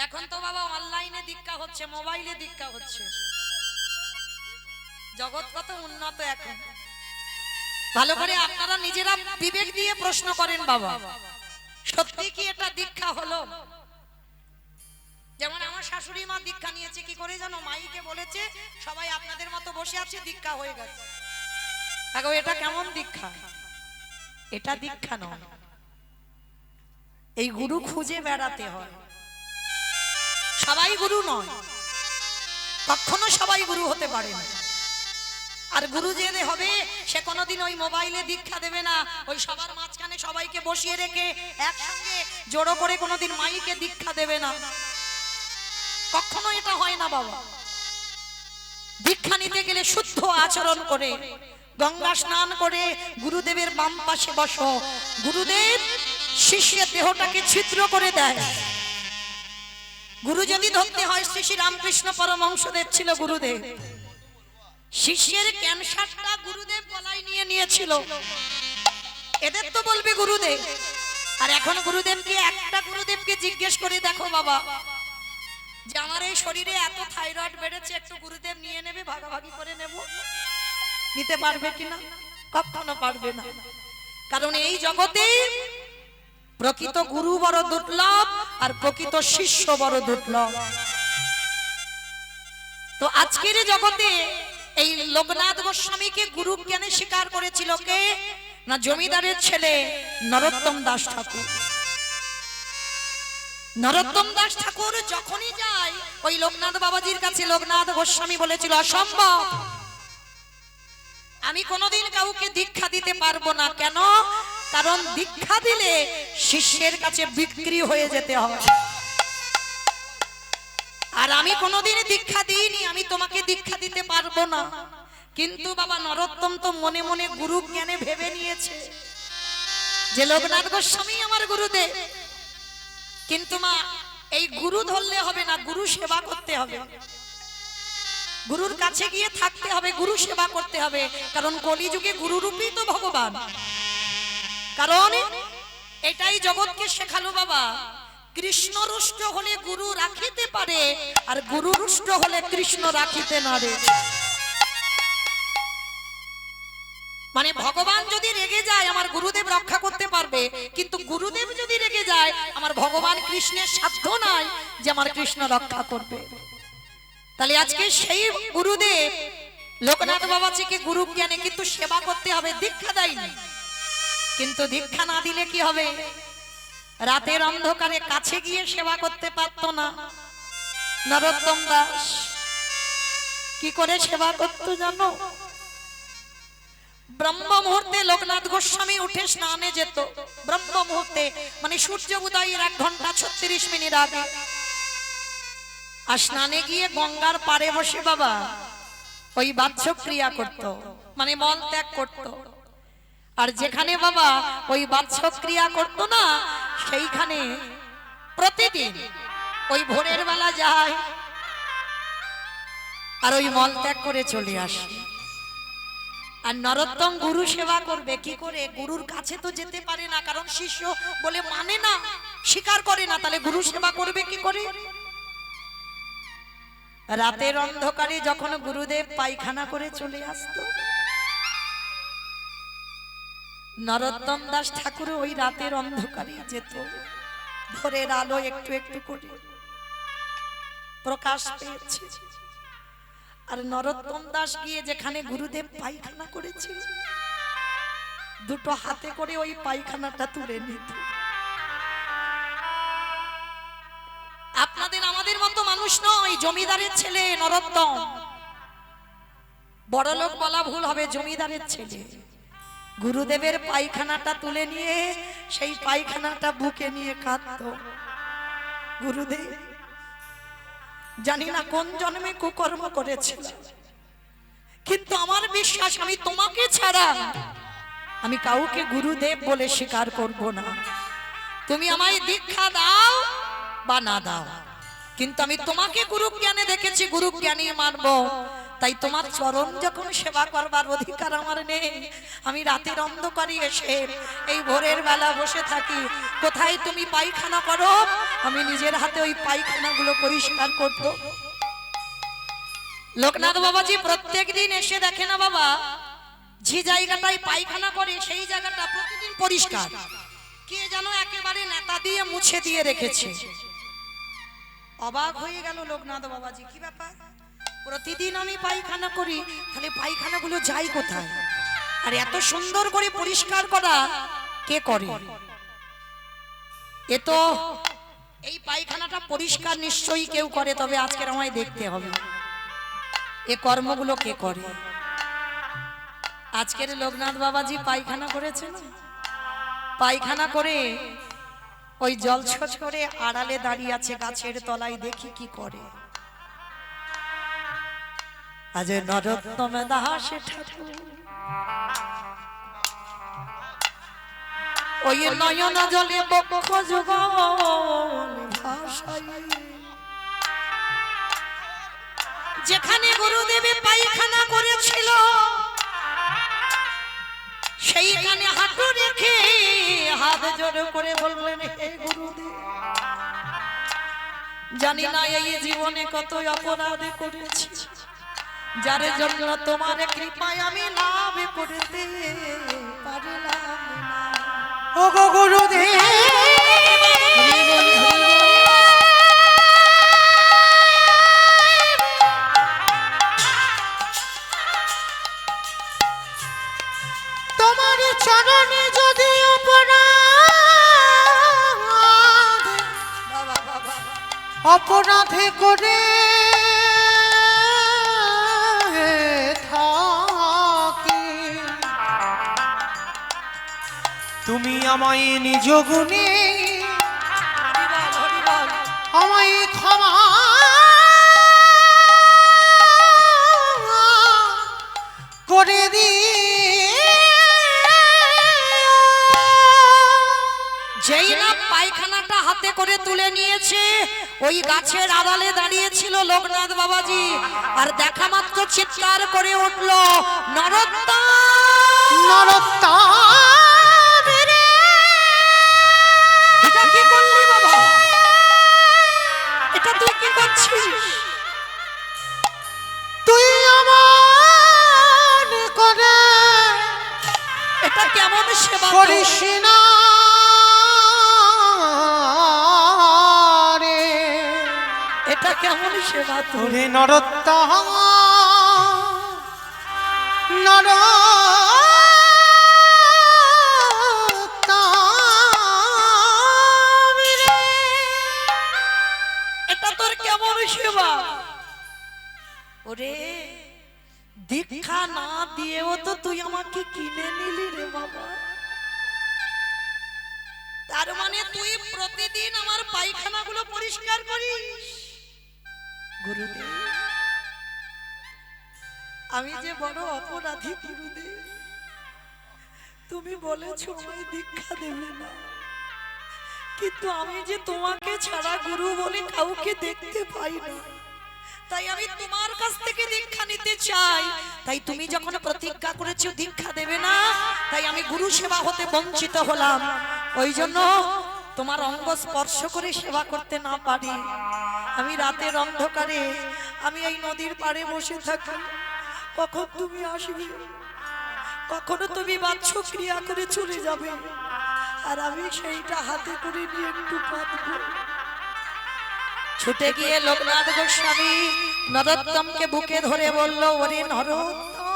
এখন তো বাবা অনলাইনে দীক্ষা হচ্ছে, মোবাইলে দীক্ষা হচ্ছে, জগৎ কত উন্নত এখন। ভালো করে আপনারা নিজেরা বিবেক দিয়ে প্রশ্ন করেন বাবা, সত্যি কি এটা দীক্ষা হলো? যেমন আমার শাশুড়ি মা দীক্ষা নিয়েছে কি করে জানো? মাইকে বলেছে সবাই আপনাদের মতো বসে আছে, দীক্ষা হয়ে গেছে। দেখো এটা কেমন দীক্ষা? এটা দীক্ষা নয়, এই গুরু খুঁজে বেড়াতে হয়। সবাই গুরু নয়, কখনো সবাই গুরু হতে পারে না। আর গুরু যে হবে সে কোনোদিন ওই মোবাইলে দীক্ষা দেবে না, ওই সবার মাঝখানে সবাইকে বসিয়ে রেখে একসঙ্গে জড়ো করে কোনোদিন মাইকে দীক্ষা দেবে না, কখনো এটা হয় না বাবা। দীক্ষা নিতে গেলে শুদ্ধ আচরণ করে গঙ্গা স্নান করে গুরুদেবের বাম পাশে বসো। গুরুদেব শিষ্যের দেহটাকে ছিদ্র করে দেয়। গুরু যদি ধরতে হয়, শ্রী শ্রী রামকৃষ্ণ পরমহংসদেব ছিল গুরুদেব। শিষ্যের ক্যান্সারটা গুরুদেব গলায় নিয়ে নিয়েছিল, এদের তো বলবে গুরুদেব। আর এখন গুরুদেবকে একটা গুরুদেবকে জিজ্ঞেস করে দেখো বাবা, যে আমার এই শরীরে এত থাইরয়েড বেড়েছে, একটু গুরুদেব নিয়ে নেবে, ভাগাভাগি করে নেব, নিতে পারবে কিনা? কখনো পারবে না। কারণ এই জগতে প্রকৃত গুরু বড় দুর্লভ আর প্রকৃত শিষ্য বড় দুর্লভ। তো আজকের জগতে এই লোকনাথ গোস্বামীকে গুরু জ্ঞানে স্বীকার করেছিল কে? না জমিদারের ছেলে নরোত্তম দাস ঠাকুর। নরোত্তম দাস ঠাকুর যখনই যায় ওই লোকনাথ বাবাজির কাছে, লোকনাথ গোস্বামী বলেছিল অসম্ভব, আমি কোনোদিন কাউকে দীক্ষা দিতে পারবো না। কেন? কারণ দীক্ষা দিলে শিষ্যের কাছে বিক্রি হয়ে যেতে হয়, আর আমি কোনোদিন দীক্ষা দিইনি, আমি তোমাকে দীক্ষা দিতে পারবো না। কিন্তু বাবা নরোত্তম তো মনে মনে গুরু জ্ঞানে ভেবে নিয়েছে যে লোকনাথ গোস্বামী আমার গুরুদেব। কিন্তু মা এই গুরু ধরলে হবে না, গুরু সেবা করতে হবে, গুরুর কাছে গিয়ে থাকতে হবে, গুরু সেবা করতে হবে। কারণ কলিযুগে গুরুরূপী তো ভগবান। কারণ এটাই জগৎকে শেখালো বাবা, কৃষ্ণ রুষ্ট হলে গুরু রাখিতে পারে, আর গুরু রুষ্ট হলে কৃষ্ণ রাখিতে নারে। মানে ভগবান যদি রেগে যায় আমার গুরুদেব রক্ষা করতে পারবে, কিন্তু গুরুদেব যদি রেগে যায় আমার ভগবান কৃষ্ণের সাধ্য নাই যে আমার কৃষ্ণ রক্ষা করবে। তাহলে আজকে সেই গুরুদেব লোকনাথ বাবাজিকে গুরু জ্ঞানে কিন্তু সেবা করতে হবে, দীক্ষা দেয়নি। কিন্তু দীক্ষা না দিলে কি হবে? রাতের অন্ধকারে কাছে গিয়ে সেবা করতে পারতো না। নরোত্তম দাস কি করে সেবা করতো জানো? ব্রহ্ম মুহূর্তে লোকনাথ গোস্বামী উঠে স্নানে যেত। ব্রহ্ম মুহূর্তে মানে সূর্য উদয়ের 1 ঘন্টা 36 মিনিট আগে। আর স্নানে গিয়ে গঙ্গার পাড়ে বসে বাবা ওই বাহ্যক্রিয়া করত, মানে মল ত্যাগ করত। আর যেখানে বাবা ওই বাহ্যক্রিয়া করত না, সেইখানে প্রতিদিন ওই ভোরের বেলা যায় আর ওই মল ত্যাগ করে চলে আসে। আর নরোত্তম গুরু সেবা করবে কি করে? গুরুর কাছে তো যেতে পারে না, কারণ শিষ্য বলে মানে না, স্বীকার করে না। তাহলে গুরু সেবা করবে কি করে? রাতের অন্ধকারে যখন গুরুদেব পায়খানা করে চলে আসতো, নরোত্তম দাস ঠাকুর ওই রাতের অন্ধকারে যেত। ভোরের আলো একটু একটু করে প্রকাশ পেয়েছে, আর নরোত্তম দাস গিয়ে যেখানে গুরুদেব পায়খানা করেছিল, 2টো হাতে করে ওই পায়খানাটা তুলে নিত। আপনাদের আমাদের মতো মানুষ নয়, জমিদারের ছেলে নরোত্তম। বড়লোক বলা ভুল হবে, জমিদারের ছেলে। গুরুদেবের পায়খানাটা তুলে নিয়ে সেই পায়খানাটা বুকে নিয়ে কাঁদতো। গুরুদেব জানি না কোন জন্মে কুকর্ম করেছিল, কিন্তু আমার বিশ্বাস আমি তোমাকে ছাড়া আমি কাউকে গুরুদেব বলে স্বীকার করব না। তুমি আমায় দীক্ষা দাও বা না দাও, কিন্তু আমি তোমাকে গুরু জ্ঞানে দেখেছি, গুরু জ্ঞানী মানব। তাই তোমার চরণ যখন সেবা করবার অধিকার আমার নেই, আমি রাতের অন্ধকারে এসে এই ভোরের বেলা বসে থাকি কোথায় তুমি পায়খানা করো, আমি নিজের হাতে ওই পায়খানাগুলো পরিষ্কার করব। লোকনাথ বাবাজি প্রত্যেক দিন এসে দেখে না বাবা, যে জায়গাটায় পায়খানা করে সেই জায়গাটা প্রতিদিন পরিষ্কার, কে যেন একেবারে নেতা দিয়ে মুছে দিয়ে রেখেছে। অবাক হয়ে গেল লোকনাথ বাবাজি, কি ব্যাপার, প্রতিদিন আমি পায়খানা করি, তাহলে পায়খানাগুলো যাই কোথায়? আর এত সুন্দর করে পরিষ্কার করা কে করে? এ তো এই পায়খানাটা পরিষ্কার নিশ্চয়ই কেউ করে, তবে আজকের আমায় দেখতে হবে এ কর্মগুলো কে করে। আজকের লোকনাথ বাবাজি পায়খানা করেছেন, পায়খানা করে ওই জলছট করে আড়ালে দাঁড়িয়ে আছে গাছের তলায়, দেখি কি করে। আজ নরোত্তম দাস ঠাকুর ওই নয়ন জলে বক্ষ যুগল ভাষায়, যেখানে গুরুদেবে পায়খানা করেছিল সেইখানে হাঁটু রেখে হাত জোড় করে বললেন, হে গুরুদেব, জানি না এই জীবনে কত অপরাধ করেছি, যার জন্য তোমার কৃপায় আমি লাভ করতে পারলাম না। ও গো গুরুদেব, তোমার চরণে যদি অপরাধে করে থাকি, তুমি আমায় নিজ গুণে আমায় ক্ষমা করে দি। যেই না পায়খানাটা হাতে করে তুলে নিয়েছে, ওই গাছের আড়ালে দাঁড়িয়েছিল লোকনাথ বাবাজি, আর দেখা মাত্র চিৎকার করে উঠল, নরোত্তম, নরোত্তম রে, এটা কি করলি বাবা, এটা তুই কি করছিস? তুই আমার করে এটা কেমন সেবা করিস না রে, এটা কেমন সেবা তোর? তোরে নরোত্তম, নরোত্তম রে, এটা তোর কেমন সেবা? ওরে, দীক্ষা না দিয়েও তো তুই আমাকে কিনে নিলি রে বাবা, তার মানে তুই প্রতিদিন আমার পায়খানাগুলো পরিষ্কার করিস। গুরুদেব, আমি যে বড় অপরাধী গুরুদেব, তুমি বলেছো আমায় দীক্ষা দেবে না, কিন্তু আমি যে তোমাকে ছাড়া গুরু বলে কাউকে দেখতে পাই না, তাই আমি তোমার কাছ থেকে দীক্ষা নিতে চাই। তাই তুমি যখন প্রতিজ্ঞা করেছো দীক্ষা দেবে না, তাই আমি গুরু সেবা হতে বঞ্চিত হলাম। ওই জন্য তোমার অঙ্গ স্পর্শ করে সেবা করতে না পারি। আমি রাতের অন্ধকারে আমি এই নদীর পাড়ে বসে থাকি, কখন তুমি আসবে, কখনো তুমি বাচ্চ ক্রিয়া করে চলে যাবে, আর আমি সেইটা হাতে করে নিয়ে একটু কাঁদবো। ছুটে গিয়ে লোকনাথ গোস্বামী নরোত্তমকে বুকে ধরে বলল, ওরে নরোত্তম,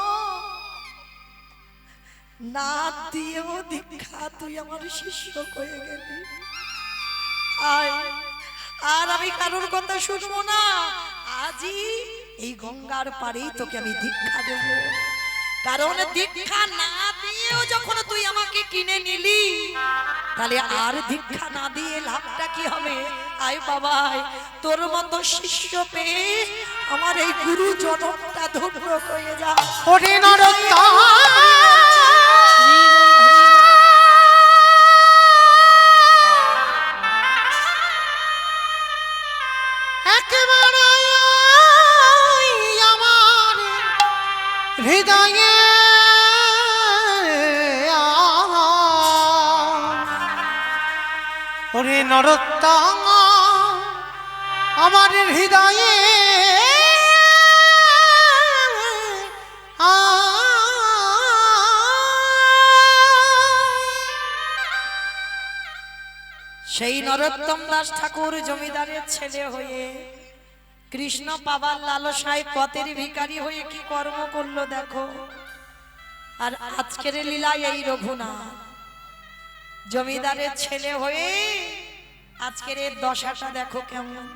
না দিয়েও দীক্ষা তুই আমার শিষ্য হয়ে গেলি, আয়, আর আমি কারোর কথা শুনবো না, আজই এই গঙ্গার পাড়েই তোকে আমি দীক্ষা দেব। কারণ দীক্ষা না দিয়েও যখন তুই আমাকে কিনে নিলি, তাহলে আর দীক্ষা না দিয়ে লাভটা কি হবে? আয় বাবা, তোর মতো শিষ্য পেয়ে আমার এই গুরু জনমটা ধন্য হয়ে যা। ওরে নরোত্তম, একেবারে আমার হৃদয়ে নরোত্তম আমার হৃদয়ে সেই নরোত্তম দাস ঠাকুর জমিদারের ছেলে হয়ে কৃষ্ণ পাবার লালসায় পথের ভিখারি হয়ে কি কর্ম করলো দেখো। আর আজকের লীলায় এই রঘুনাথ জমিদারের ছেলে হয়ে আজকের এই দশাটা দেখো কেমন।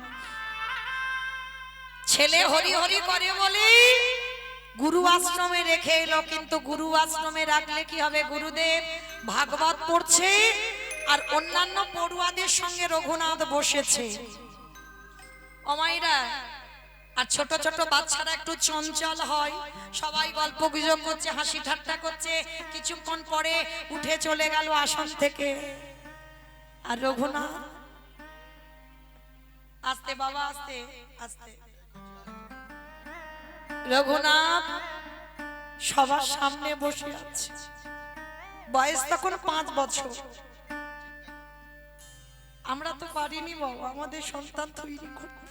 ছেলে হরি হরি করে বলে গুরু আশ্রমে রেখে এলো, কিন্তু গুরু আশ্রমে রাখলে কি হবে? গুরুদেব ভাগবত পড়ছে আর অন্যান্য পড়ুয়াদের সঙ্গে রঘুনাথ বসেছে। অমাইরা আর ছোট ছোট বাচ্চারা একটু চঞ্চল হয়, সবাই গল্প গুজব করছে, হাসি ঠাট্টা করছে, কিছুক্ষণ পরে উঠে চলে গেল আসন থেকে। আর রঘুনাথ আস্তে বাবা আস্তে আস্তে, রঘুনাথ সবার সামনে বসে আছে। বয়স তখন 5 বছর। আমরা তো পারিনি বাবা আমাদের সন্তান তৈরি করতে,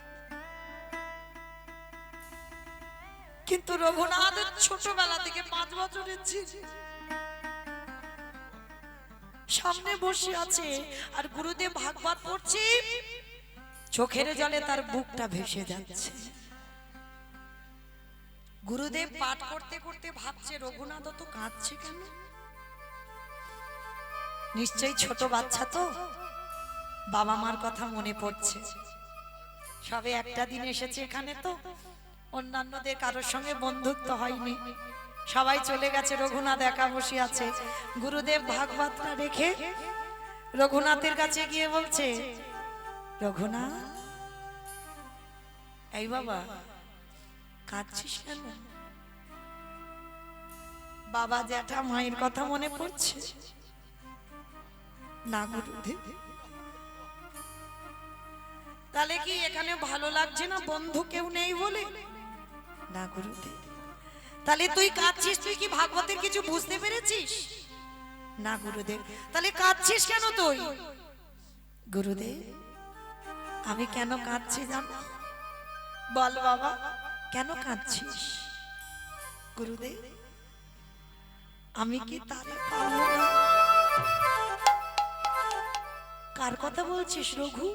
কিন্তু রঘুনাথ ছোটবেলা থেকে 5 বছরের ছিল সামনে বসে আছে আর গুরুদেব ভাগবত পড়ছে, চোখের জলে তার বুকটা ভেসে যাচ্ছে। গুরুদেব পাঠ করতে করতে ভাবছে রঘুনাথ তো কাঁদছে কেন? নিশ্চয়ই ছোট বাচ্চা তো, বাবা মার কথা মনে পড়ছে। সবে একটা দিন এসেছে এখানে, তো অন্যান্যদের কারোর সঙ্গে বন্ধুত্ব হয়নি, সবাই চলে গেছে, রঘুনাথ একা বসে আছে। গুরুদেব ভাগবতটা রেখে রঘুনাথের কাছে গিয়ে বলছে, রঘুনাথ এই বাবা কাঁদছিস কেন? বাবা জ্যাঠা মায়ের কথা মনে পড়ছে? না গুরুদেব। তাহলে কি এখানে ভালো লাগছে না বন্ধু কেউ নেই বলে? না গুরুদেব। তাহলে তুই কাঁদছিস, তুই কি ভাগবতের কিছু বুঝতে পেরেছিস? না গুরুদেব। তাহলে কাঁদছিস কেন তুই? গুরুদেব আমি কেন কাঁদছি জানো? বল বাবা কেন কাঁদছিস? গুরুদেব আমি কি তারে পাবো না? কার কথা বলছিস রঘু?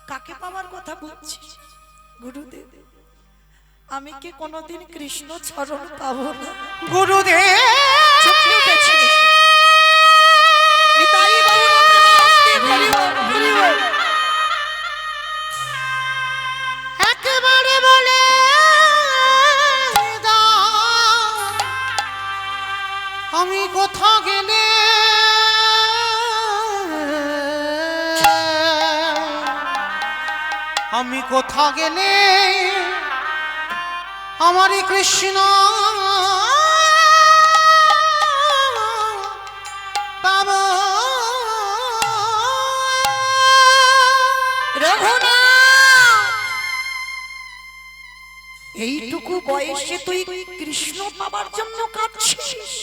কাকে পাওয়ার কথা বলছিস? গুরুদেব আমি কি কোনোদিন কৃষ্ণ চরণ পাবো না? গুরুদেব চমকে উঠেছে। নিতাই বাবু একেবারে বলে দাও আমি কোথা গেলে আমি কোথা গেলে আমারই কৃষ্ণ পাবো? রঘুনাথ এইটুকু বয়সে তুই কৃষ্ণ পাবার জন্য কাঁদছিস?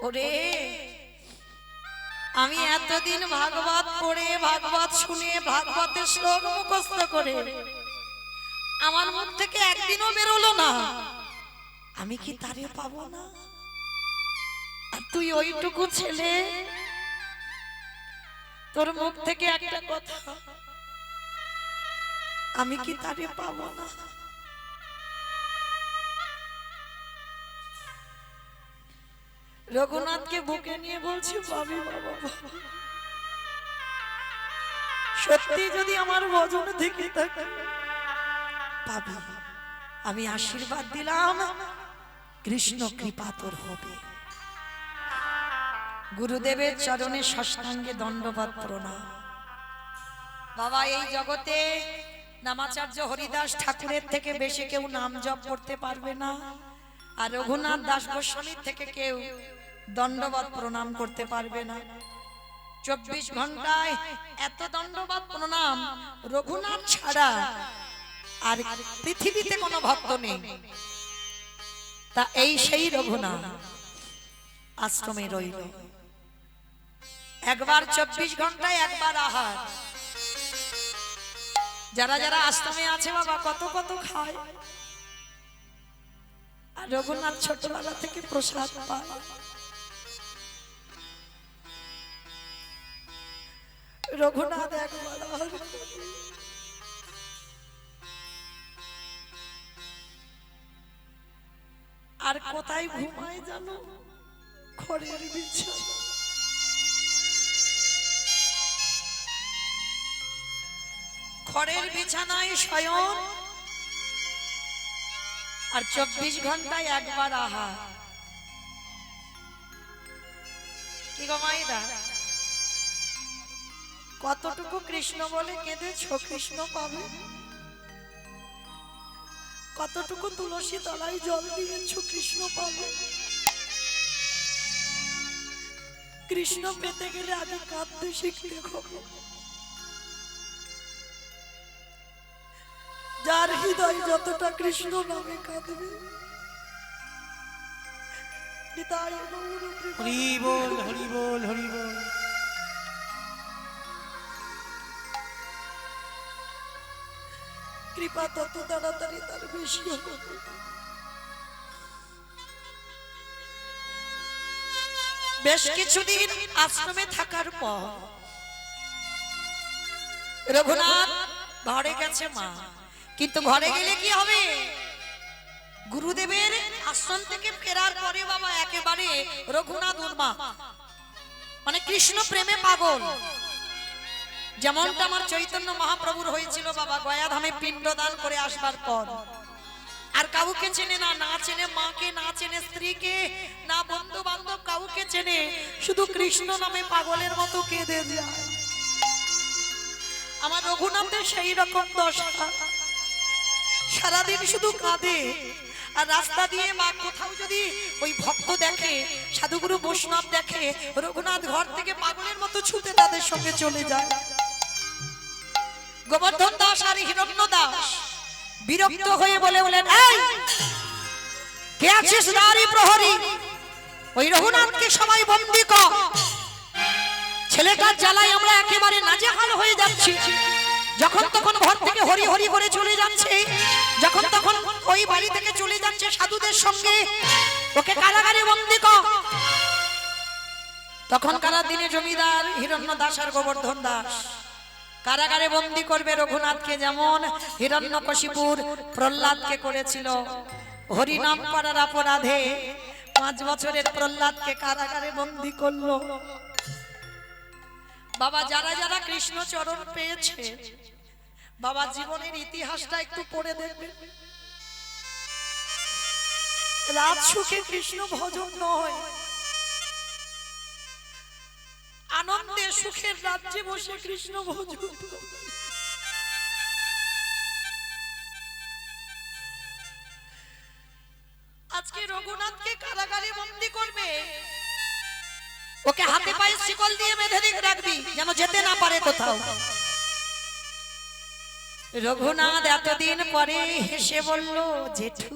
ওরে আমি এতদিন ভাগবত পড়ে, ভাগবত শুনে, ভাগবতের শ্লোক মুখস্থ করে আমার মুখ থেকে একদিনও বেরোলো না, আমি কি তারে পাবো না? আর তুই ওইটুকু ছেলে, তোর মুখ থেকে একটা কথা, আমি কি তারে পাবো না? রঘুনাথকে বুকে নিয়ে বলছি পাবি বাবা, সত্যি যদি আমার ভজন থেকে থাকে পাবি। আমি আশীর্বাদ দিলাম কৃষ্ণ কৃপা তোর হবে। গুরুদেবের চরণে সাষ্টাঙ্গে দণ্ডবত প্রণাম। বাবা এই জগতে নামাচার্য হরিদাস ঠাকুরের থেকে বেশি কেউ নাম জপ করতে পারবে না, আর রঘুনাথ দাস গোস্বামীর থেকে কেউ দণ্ডবত প্রণাম করতে পারবে না। 24 ঘন্টায় এত দণ্ডবত প্রণাম রঘুনাথ ছাড়া আর পৃথিবীতে কোনো ভক্ত নেই। তা এই সেই রঘুনাথ আশ্রমে রইল। একবার 24 ঘন্টায় একবার আহার। যারা যারা আশ্রমে আছে বাবা কত কত খায়, আর রঘুনাথ ছোটবেলা থেকে প্রসাদ পায়। রঘুনাথ একবার আহার করে। আর কোথায় ঘুমায় জানো? খড়ের বিছানা। খড়ের বিছানায় শয়ন, আর 24 ঘন্টায় একবার আহার। কি গো মাইরা, কতটুকু কৃষ্ণ বলে কেঁদেছ? কৃষ্ণ পাবে। কতটুকু তুলসী তলায় জল দিয়েছ? কৃষ্ণ পাবে। কৃষ্ণ পেতে গেলে আগে কাঁদতে শিখতে হবে। যার হৃদয় যতটা কৃষ্ণ নামে কাঁদবে, হরি বল হরি বল হরি বল। কৃপা তত তাড়াতাড়ি তার বেশি হবে। বেশ কিছুদিন আশ্রমে থাকার পর রঘুনাথ ঘরে গেছে মা, কিন্তু ঘরে গেলে কি হবে? গুরুদেবের আশ্রম থেকে ফেরার পরে বাবা একেবারে রঘুনাথ উন্মাদ, মানে কৃষ্ণ প্রেমে পাগল। যেমনটা আমার চৈতন্য মহাপ্রভুর হয়েছিল বাবা গয়া ধামে পিণ্ডদান করে আসবার পর। আর কাউকে চেনে না, না চেনে মাকে, না চেনে স্ত্রীকে, না বন্ধু বান্ধব কাউকে চেনে, শুধু কৃষ্ণ নামে পাগলের মতো কেঁদে যায়। আমার রঘুনাথের সেই রকম দশা, সারাদিন শুধু কাঁদে। আর রাস্তা দিয়ে মা কোথাও যদি ওই ভক্ত দেখে, সাধুগুরু বৈষ্ণব দেখে, রঘুনাথ ঘর থেকে পাগলের মতো ছুটে তাদের সঙ্গে চলে যায়। গোবর্ধন দাস আর হিরণ্য দাস বিরক্ত হয়ে বলেন, এই কে আছিস নারী প্রহরী? ওই রঘুনাথকে সবাই বন্দী কর। ছেলেটার জ্বালায় আমরা একেবারে নাজেহাল হয়ে যাচ্ছি। যখন তখন ঘর থেকে হরি হরি করে চলে যাচ্ছে, যখন তখন ওই বাড়ি থেকে চলে যাচ্ছে সাধুদের সঙ্গে, ওকে কারাগারে বন্দী কর। তখনকার দিনে জমিদার হিরণ্য দাস আর গোবর্ধন দাস কারাগারে বন্দী করবে রঘুনাথকে, যেমন হিরণ্যকশিপুর প্রহ্লাদকে করেছিল। হরিনাম করার অপরাধে 5 বছরের প্রহ্লাদকে কারাগারে বন্দী করলো। বাবা যারা যারা কৃষ্ণ চরণ পেয়েছে, বাবা জীবনের ইতিহাসটা একটু পড়ে দেখবেন। রাত সুখে কৃষ্ণ ভজন নয়, আনন্দে সুখের রাজ্যে বসে কৃষ্ণ ভজন। আজকে রঘুনাথকে কারাগারে বন্দী করবে, ওকে হাতে পায়ে শিকল দিয়ে বেঁধে দিয়ে রাখবি যেন যেতে না পারে কোথাও। রঘুনাথ এতদিন পরে হেসে বলল, জেঠু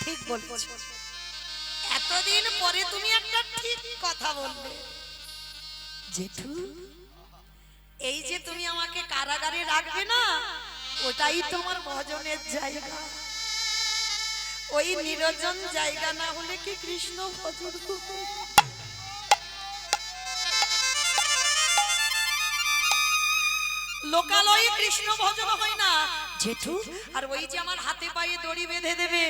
ঠিক বলেছ, এতদিন পরে তুমি একটা ঠিক কথা বললে। জেঠু, এই যে তুমি আমাকে কারাগারে রাখবে না, ওটাই তোমার ভজনের জায়গা। ওই নিরজন জায়গা না হলে কি কৃষ্ণ ভজন করবে? লোকালয়ে কৃষ্ণ ভজন হয় না জেঠু। আর ওই যে আমার হাতে পায়ে দড়ি বেঁধে দেবে,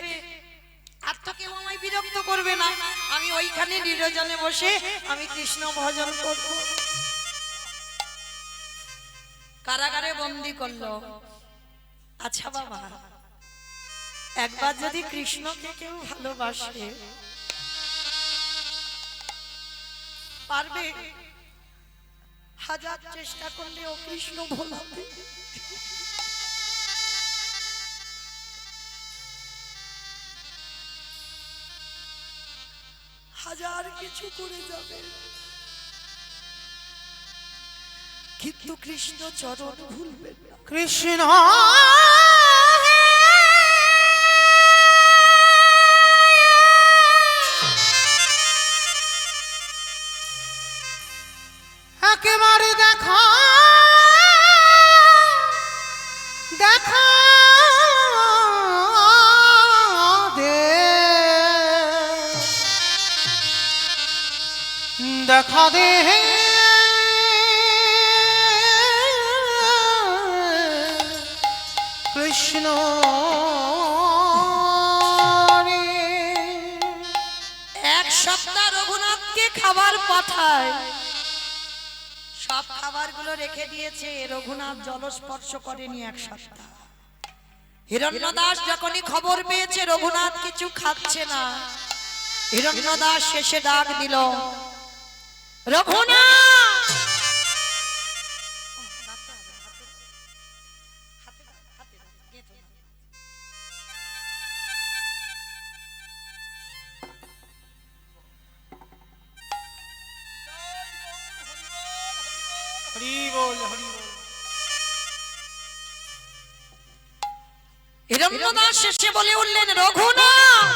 আর তো কেউ আমায় বিরক্ত করবে না, আমি ওইখানে নিরজনে বসে আমি কৃষ্ণ ভজন করব। কারাগারে বন্দী করলো। আচ্ছা বাবা, একবার যদি কৃষ্ণকে কেউ ভালোবাসে, পারবে? হাজার চেষ্টা করলেও কৃষ্ণ ভোলাবে। হাজার কিছু করে যাবে, কিন্তু কৃষ্ণ চরণ ভুলবেন না। কৃষ্ণ একবার দেখা দেখা দে দেখা দে কৃষ্ণ রে। এক সপ্তাহ রঘুনাথকে খাবার পাঠায়, সব খাবারগুলো রেখে দিয়েছে, রঘুনাথ জলস্পর্শ করেনি এক সপ্তাহ। হিরণ্যদাস যখনই খবর পেয়েছে রঘুনাথ কিছু খাচ্ছে না, হিরণ্যদাস শেষে ডাক দিল, রঘুনাথ! হরি বল হরি বল। হিরণ্যদাস শেষে বলে উঠলেন, রঘুনাথ,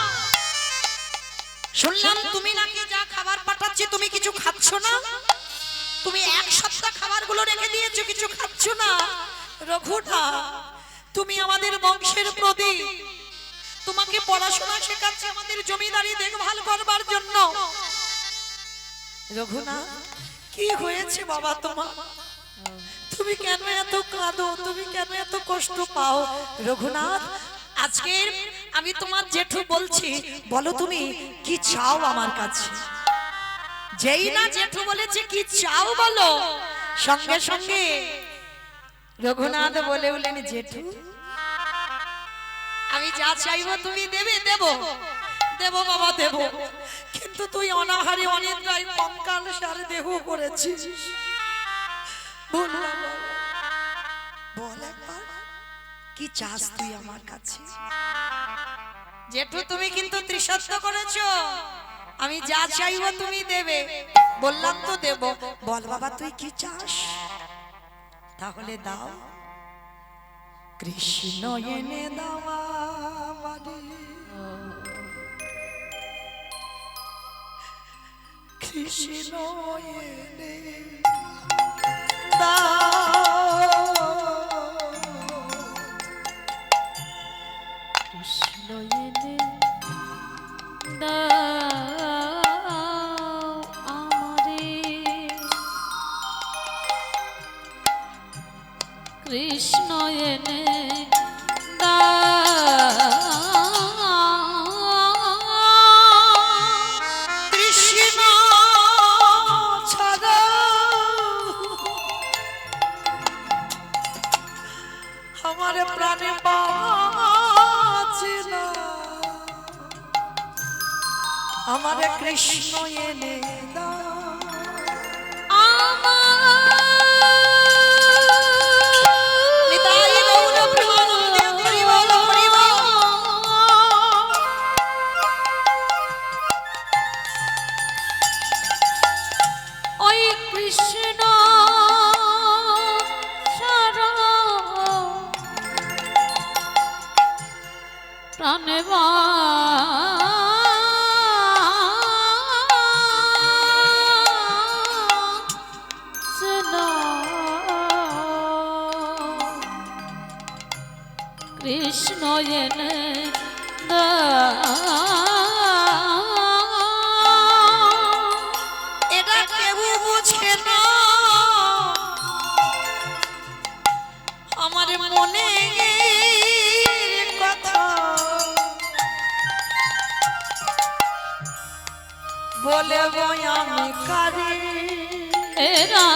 শুনলাম তুমি নাকি যা খাবার পাঠাচ্ছি তুমি কিছু খাচ্ছ না, তুমি এক সপ্তাহ খাবারগুলো রেখে দিয়েছো, কিছু খাচ্ছ না। রঘুনাথ, তুমি আমাদের বংশের প্রদীপ, তোমাকে পড়াশোনা শেখাচ্ছে আমাদের জমিদারি দেখভাল করবার জন্য। রঘুনাথ, কি হয়েছে বাবা তোমার? তুমি কেন এত কাঁদো, তুমি কেন এত কষ্ট পাও? রঘুনাথ, আজকে আমি তোমার জেঠু বলছি, বলো তুমি কি চাও আমার কাছে? যেই না জেঠু বলেছে কি চাও বলো, সঙ্গে সঙ্গে রঘুনাথ বলে উঠলেন, জেঠু আমি যা চাইবো তুমি দেবে। দেব দেব বাবা দেব, কিন্তু তুই অনাহারে অনিদ্রায় কঙ্কাল সার দেহ করেছিস। বল বাবা, বল একবার কি চাস তুই আমার কাছে? জেঠু তুমি কিন্তু ত্রিসত্য করেছো, আমি যা চাইবো তুমি দেবে। বললাম তো দেব, বল বাবা তুই কি চাস? তাহলে দাও। কৃষ্ণ এনে দাও আমারে, কৃষ্ণ এনে কৃষ্ণ এনে দাও আমারে, কৃষ্ণ এনে কৃষ্ণ ছাড়া আমার প্রাণে বাঁচে না, আমার কৃষ্ণ এনে দাও। নিতাই গৌর প্রেমানন্দে হরি বল হরি বল। ওই কৃষ্ণ ছাড়া প্রাণে বাঁচে না, কৃষ্ণ এনে এটা কেউ বুঝে না, আমার মনে কথা বলে আমি কারে। এরা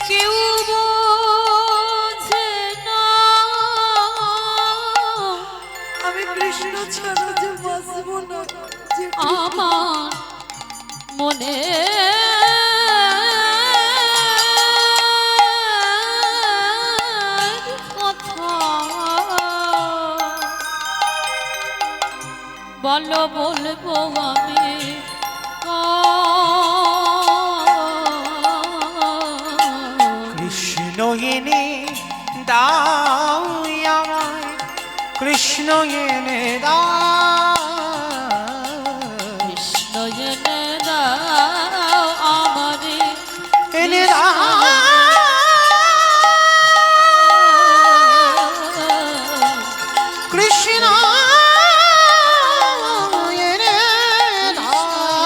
কেউ বোঝে না, আমি কৃষ্ণ ছাড়া যে বাঁচবো না, আমার মনে কথা বলো, বলবো আমি কৃষ্ণ এনে দাও আমায়, কৃষ্ণ এনে দাও।